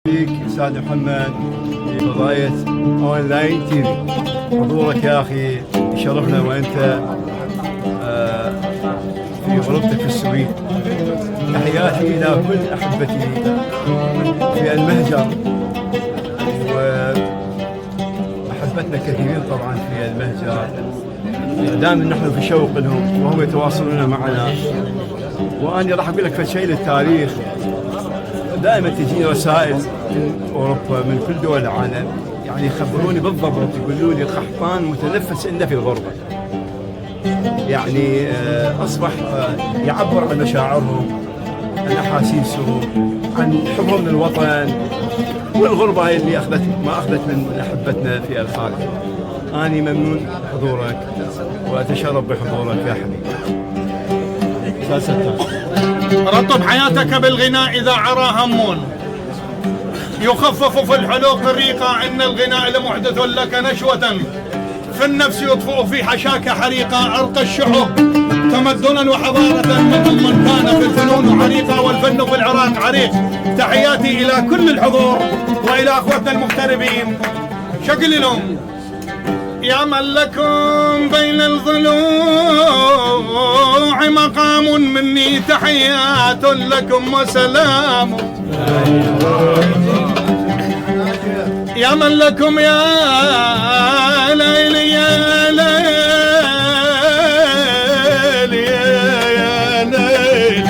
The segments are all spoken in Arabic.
فيك استاذ محمد في فضائية اونلاين تي في. حضورك يا اخي يشرفنا وانت في غرفتك في السويد. تحياتي الى كل احبتي في المهجر، واحبتنا كثيرين طبعا في المهجر، دائما نحن في شوق لهم وهم يتواصلون معنا. وانا راح اقول لك شيء للتاريخ. دائما تجيني رسائل من اوروبا من كل دول العالم، يعني يخبروني بالضبط، يقولوا لي القحطان متنفس عندنا في الغربه. يعني اصبح يعبر عن مشاعرهم، عن احاسيسهم، عن حبهم للوطن، والغربه هي اللي ما اخذت من احبتنا في الخارج. اني ممنون بحضورك واتشرف بحضورك يا حبيبي. رطب حياتك بالغناء إذا عرى همون، يخفف في الحلوق الريقة، إن الغناء لمحدث لك نشوة في النفس، يطفئ في حشاك حريقة. أرق الشعوب تمدنا وحضارة منهم من كان في الفنون عريقة، والفن في العراق عريق. تحياتي إلى كل الحضور وإلى أخوتنا المغتربين. شكل لهم يا من لكم بين الضلوع مقام مني، تحيات لكم وسلام. يا من لكم يا ليل يا ليل يا ليل،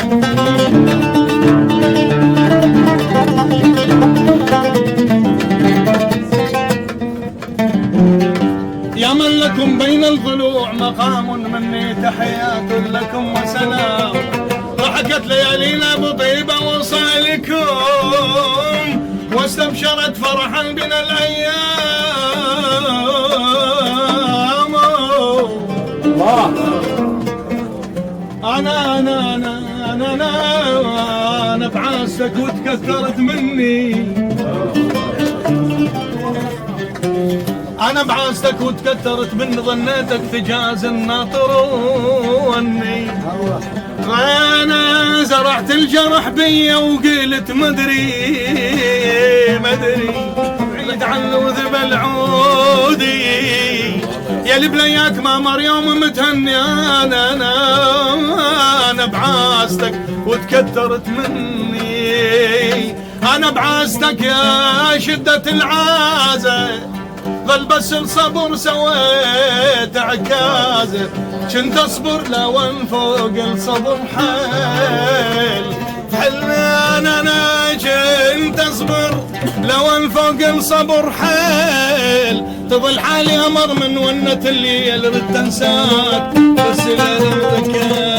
يا من لكم بين الضلوع مقام مني، تحيات لكم وسلام. ضحكت ليالينا بطيبة وصالكم، واستبشرت فرحا بنا الأيام. أنا بعاسك وتكثرت مني، أنا بعاستك وتكثرت من ظنيتك تجاز الناطروني. أنا زرعت الجرح بيا وقلت مدري بعيد عن وذب العودي، يا لبلياك ما مر يوم متهني. أنا بعاستك وتكثرت مني، أنا بعاستك يا شدة العازة، ظل بس الصبر سويت عكازة. كنت اصبر لو فوق الصبر حيل، انا كنت اصبر لو فوق الصبر حيل. تظل حالي امر من ونة الليل، رد انساك بس لا تذكرني.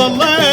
ظليت